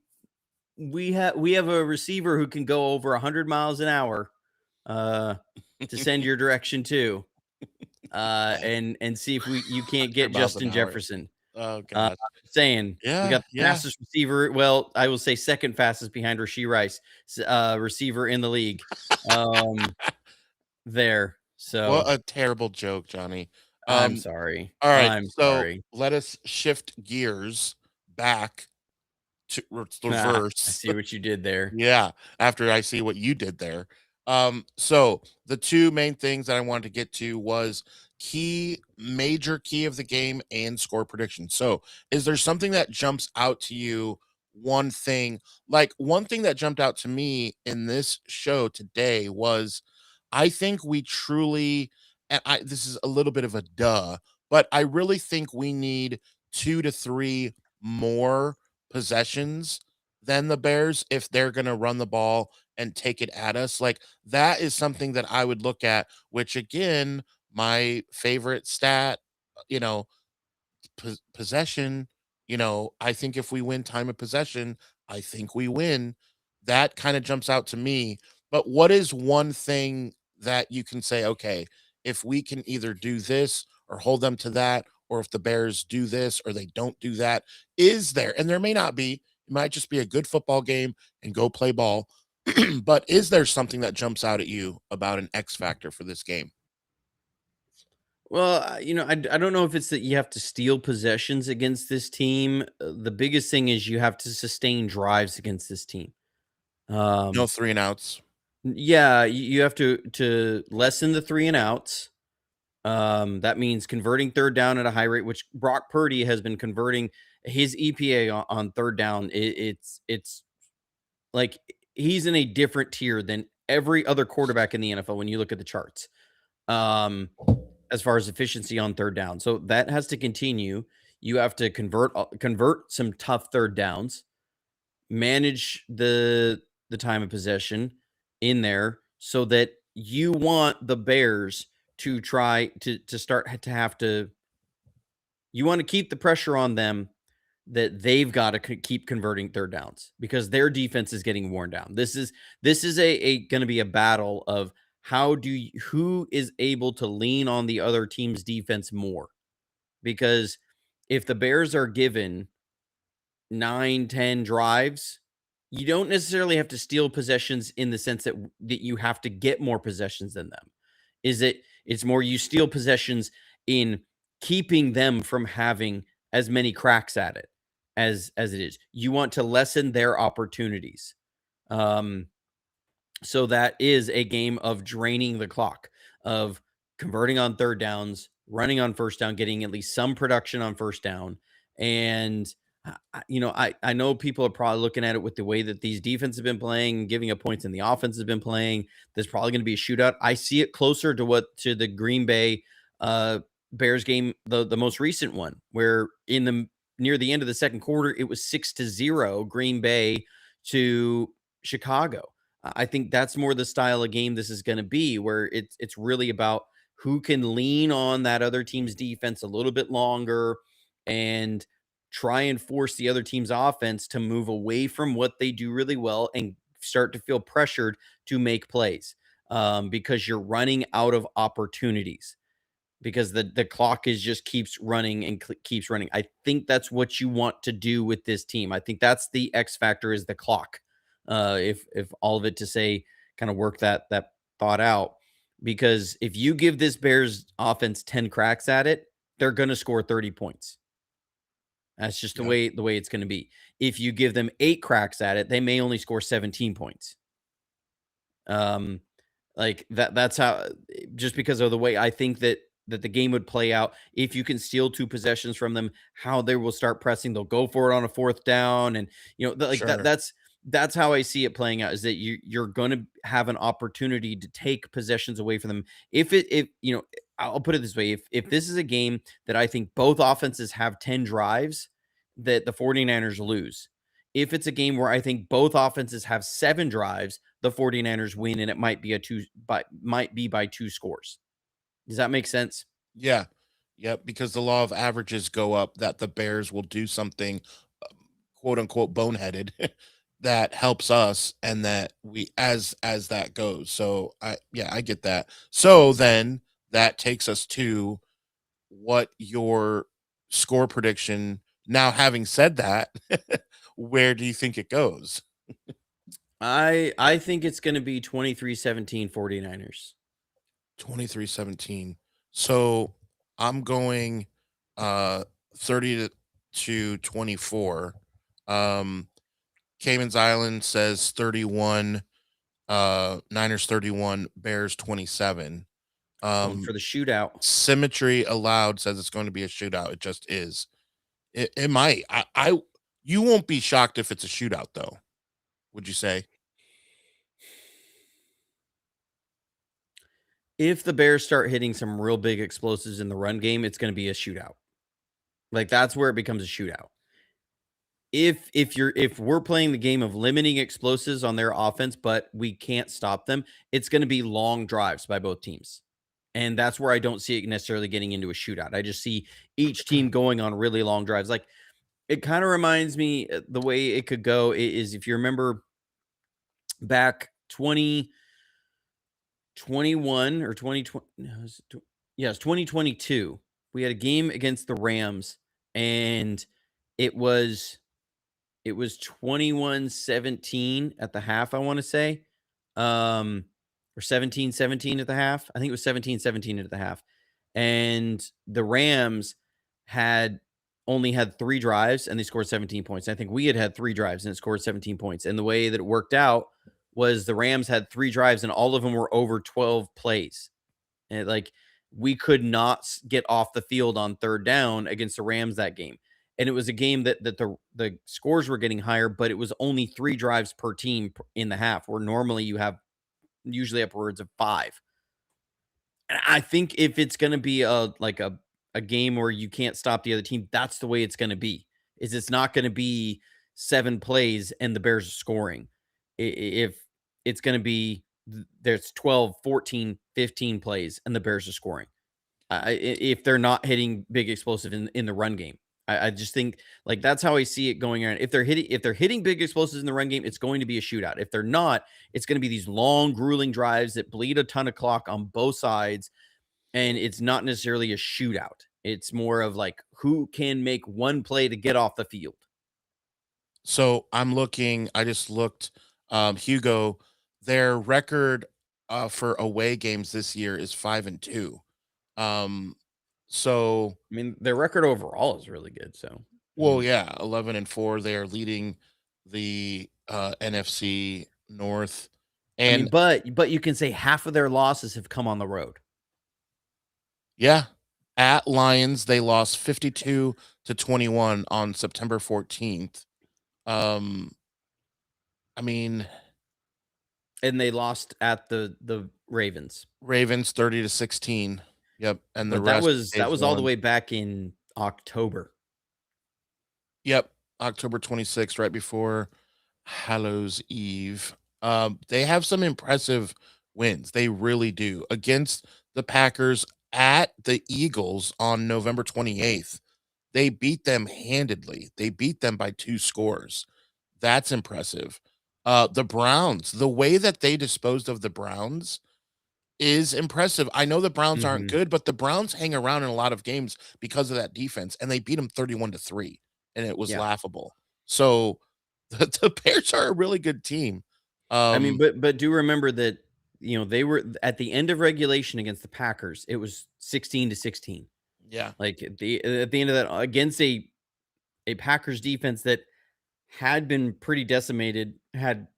we have a receiver who can go over 100 miles an hour uh to send your direction to and see if we you can't 100 get miles an Justin hour. Jefferson. Oh I'm gosh. just saying we Yeah, got the yeah. fastest receiver. Well, I will say second fastest behind Rasheed Rice, receiver in the league. Um, there. What So a terrible joke, Johnny. I'm Um, sorry. all right, I'm so sorry. let us shift gears back to I reverse. see what you did there. Yeah, after I see what you did there. So the two main things that I wanted to get to was major key of the game and score prediction. So, is there something that jumps out to you? One thing, like one thing that jumped out to me in this show today was, I think we truly, and this is a little bit of a duh, but I really think we need 2 to 3 more possessions than the Bears if they're going to run the ball and take it at us. Like, that is something that I would look at, which again, my favorite stat, you know, possession, I think if we win time of possession, I think we win. That kind of jumps out to me. But what is one thing that you can say, okay, if we can either do this or hold them to that, or if the Bears do this or they don't do that, is there? And there may not be, it might just be a good football game and go play ball. But is there something that jumps out at you about an X factor for this game? Well, I don't know if it's that you have to steal possessions against this team. The biggest thing is you have to sustain drives against this team. No Um, 3 and outs. yeah, you have to lessen the 3 and outs. That means converting third down at a high rate, which Brock Purdy has been converting his EPA on third down. It's like he's in a different tier than every other quarterback in the NFL when you look at the charts. Um, as far as efficiency on third down. So that has to continue. You have to convert some tough third downs, manage the time of possession in there so that you want the Bears to try to start to have to you want to keep the pressure on them that they've got to keep converting third downs because their defense is getting worn down. This is a going to be a battle of who is able to lean on the other team's defense more, because if the Bears are given 9, 10 drives, you don't necessarily have to steal possessions in the sense that you have to get more possessions than them. It's more you steal possessions in keeping them from having as many cracks at it as it is. You want to lessen their opportunities. Um, so that is a game of draining the clock, of converting on third downs, running on first down, getting at least some production on first down. And I know people are probably looking at it with the way that these defenses have been playing, giving up points, and the offense has been playing. There's probably going to be a shootout. I see it closer to the Green Bay uh, Bears game, the most recent one, where near the end of the second quarter, it was 6-0 Green Bay to Chicago. I think that's more the style of game this is going to be, where it's really about who can lean on that other team's defense a little bit longer and try and force the other team's offense to move away from what they do really well and start to feel pressured to make plays, because you're running out of opportunities, because the clock is just keeps running and keeps running. I think that's what you want to do with this team. I think that's the X factor, is the clock. If all of it to say, kind of work that thought out, because if you give this Bears offense 10 cracks at it, they're going to score 30 points. That's just Yeah. the way it's going to be. If you give them 8 cracks at it, they may only score 17 points. Um, like that's how, just because of the way I think that the game would play out. If you can steal 2 possessions from them, how they will start pressing. They'll go for it on a fourth down, and like Sure. that's how I see it playing out, is that you're going to have an opportunity to take possessions away from them. If I'll put it this way, if this is a game that I think both offenses have 10 drives, that the 49ers lose. If it's a game where I think both offenses have 7 drives, the 49ers win, and it might be by 2 scores. Does that make sense? Yeah. Yep, because the law of averages go up that the Bears will do something, quote unquote boneheaded that helps us, and that we as that goes. So I get that. So then that takes us to what your score prediction, now having said that, where do you think it goes? I think it's gonna be 23-17 49ers. 23-17. So I'm going uh 30 to 24. Um Cayman's Island says 31, Niners 31, Bears 27. Going for the shootout. Symmetry Allowed says it's going to be a shootout. It just is. It might. I You won't be shocked if it's a shootout though, would you say? If the Bears start hitting some real big explosives in the run game, it's gonna be a shootout. Like, that's where it becomes a shootout. If we're playing the game of limiting explosives on their offense, but we can't stop them, it's gonna be long drives by both teams. And that's where I don't see it necessarily getting into a shootout. I just see each team going on really long drives. Like, it kind of reminds me, the way it could go is, if you remember back 2021 or 2020, no, yes, 2022. We had a game against the Rams, and it was 21-17 at the half, I want to say. Or 17-17 at the half. I think it was 17-17 at the half. and the Rams had only had 3 drives and they scored 17 points. I think we had 3 drives and it scored 17 points. And the way that it worked out was the Rams had 3 drives and all of them were over 12 plays. And like we could not get off the field on third down against the Rams that game. And it was a game that the scores were getting higher, but it was only 3 drives per team in the half, where normally you have usually upwards of 5. And I think if it's going to be a game where you can't stop the other team, that's the way it's going to be. Is it's not going to be 7 plays and the Bears are scoring. If it's going to be there's 12, 14, 15 plays and the Bears are scoring. If they're not hitting big explosive in the run game. I just think like that's how I see it going around. If they're hitting big explosives in the run game, it's going to be a shootout. If they're not, it's going to be these long, grueling drives that bleed a ton of clock on both sides, and it's not necessarily a shootout. It's more of like who can make one play to get off the field. So I just looked, Hugo, their record for away games this year is 5-2. Um, so I mean, their record overall is really good. So, I well, mean, yeah, 11-4. They are leading the NFC North. And but you can say half of their losses have come on the road. yeah, at Lions, they lost 52-21 on September 14th. Um, I mean, And they lost at the Ravens. Ravens 30-16. Yep, and the But that rest was they've all the won. way back in October. Yep, October 26th, right before Hallows Eve. They have some impressive wins. They really do. Against the Packers, at the Eagles on November 28th. They beat them handedly. They beat them by 2 scores. That's impressive. The Browns, the way that they disposed of the Browns is impressive. I know the Browns aren't Mhm. good, but the Browns hang around in a lot of games because of that defense, and they beat them 31-3, and it was Yeah. laughable. So the Bears are a really good team. I mean, Um, but do remember that, they were at the end of regulation against the Packers, it was 16-16. yeah, Like at the end of that against a Packers defense that had been pretty decimated,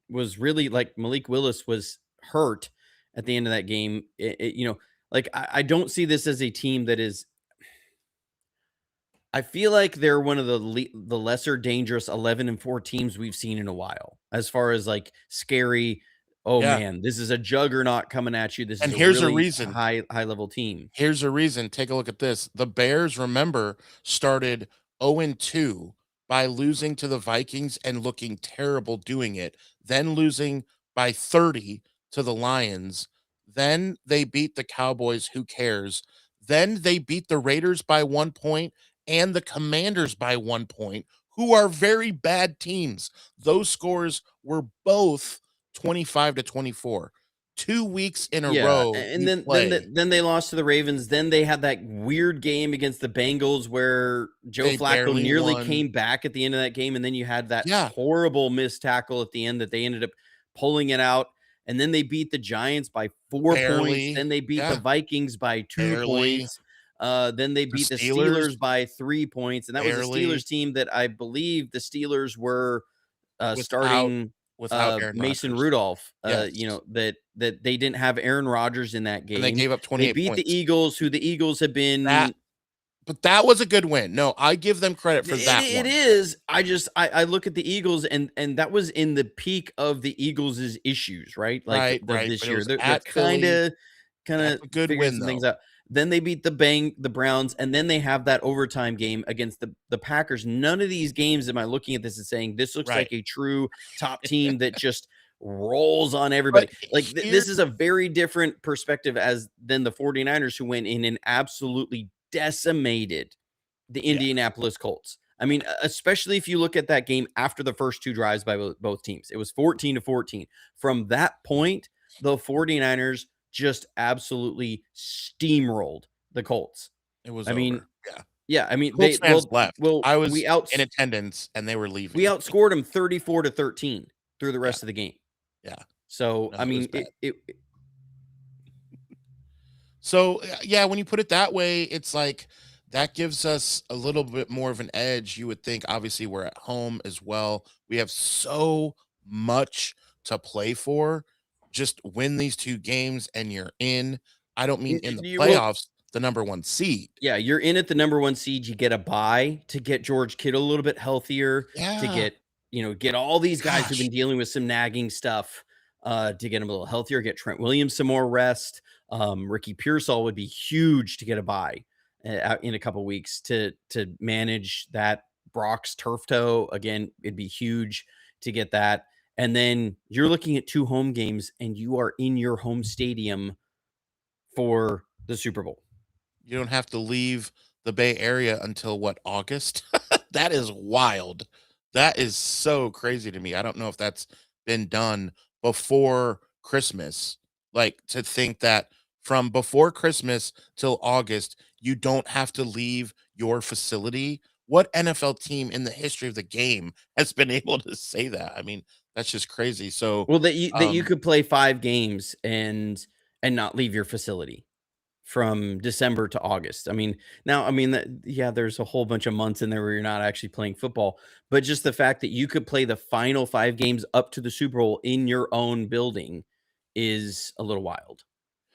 was really like Malik Willis was hurt at the end of that game. Like I don't see this as a team that is. I feel like they're one of the lesser dangerous 11-4 teams we've seen in a while, as far as like scary. Oh yeah. man, this is a juggernaut coming at you. This is And a here's a really reason. high level team. Here's a reason. Take a look at this. The Bears, remember, started 0-2 by losing to the Vikings and looking terrible doing it, then losing by 30 to the Lions. Then they beat the Cowboys. Who cares? Then they beat the Raiders by 1 point and the Commanders by 1 point, who are very bad teams. Those scores were both 25-24. 2 weeks in a Yeah, row and you play. then they lost to the Ravens. Then they had that weird game against the Bengals where Joe They Flacco barely nearly won. came back at the end of that game, and then you had that Yeah, horrible missed tackle at the end that they ended up pulling it out. And then they beat the Giants by 4 points. barely. Then they beat the Yeah, Vikings by 2 barely. points. Then they The beat the Steelers, Steelers by 3 points, and that was a barely. Steelers team that I believe the Steelers were Without starting Aaron Mason Rodgers. Rudolph, Yes, that they didn't have Aaron Rodgers in that and they game. gave up They 28 beat the points. Eagles, who the Eagles have That been. but that was a good win. No, I give them credit for It, that it one. is. I look at the Eagles, and that was in the peak of the Eagles' issues, right? Like Right, of right, this but it year, was they're at kind Philly. of That's a good figuring win, some things though. out. Then they beat the Browns, and then they have that overtime game against the Packers. None of these games am I looking at this and saying this looks Right. like a true top team that just rolls on everybody. But Like here this is a very different perspective as than the 49ers, who went in and absolutely decimated the yeah, Indianapolis Colts. I mean, especially if you look at that game after the first 2 drives by both teams. It was 14-14. From that point, the 49ers just absolutely steamrolled the Colts. it was I mean, over. Yeah. yeah, I mean, Colts they fans left. I we was in attendance, and they were we leaving. outscored them 34-13 through the Yeah, rest of the game. yeah. So, No, I it was mean, bad. So, yeah, when you put it that way, it's like that gives us a little bit more of an edge. You would think, obviously, we're at home as well. We have so much to play for. Just win these 2 games and you're in. I don't mean in the Well, playoffs, the number 1 seed. yeah, you're in at the number 1 seed, you get a bye to get George Kittle a little bit healthier, to Yeah, get all these guys who've been gosh. dealing with some nagging stuff, to get them a little healthier, get Trent Williams some more rest. Ricky Pearsall would be huge to get a bye, out in a couple weeks to manage that Brock's turf toe. Again, it'd be huge to get that. And then you're looking at 2 home games, and you are in your home stadium for the Super Bowl. You don't have to leave the Bay Area until what, August? That is wild. That is so crazy to me. I don't know if that's been done before Christmas. Like to think that from before Christmas till August, you don't have to leave your facility. What NFL team in the history of the game has been able to say that? I mean, that's just crazy. So, Well, that you um, could play 5 games and not leave your facility from December to August. I mean, now, I mean, that yeah, there's a whole bunch of months in there where you're not actually playing football, but just the fact that you could play the final 5 games up to the Super Bowl in your own building is a little wild.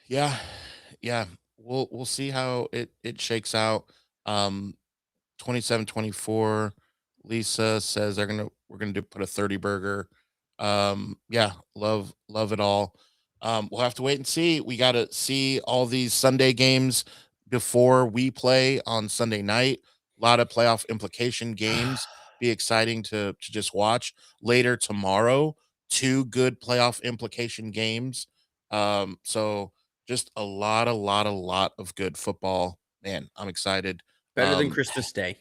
yeah, yeah, we'll see how it shakes out. Um, 27, 24. Lisa says we're gonna do put a 30 burger. Yeah, love it all. We'll have to wait and see. We gotta see all these Sunday games before we play on Sunday night. A lot of playoff implication games. Be exciting to just watch. Later tomorrow, 2 good playoff implication games. So just a lot of good football. Man, I'm excited. Better than Christmas Day.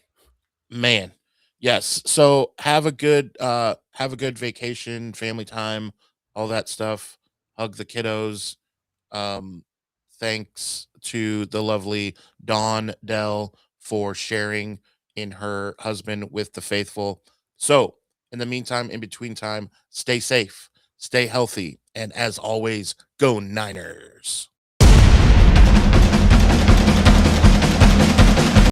Man, yes. So have a good vacation, family time, all that stuff. Hug the kiddos. Um, thanks to the lovely Dawn Dell for sharing in her husband with the faithful. So, in the meantime, in between time, stay safe, stay healthy, and as always, go Niners.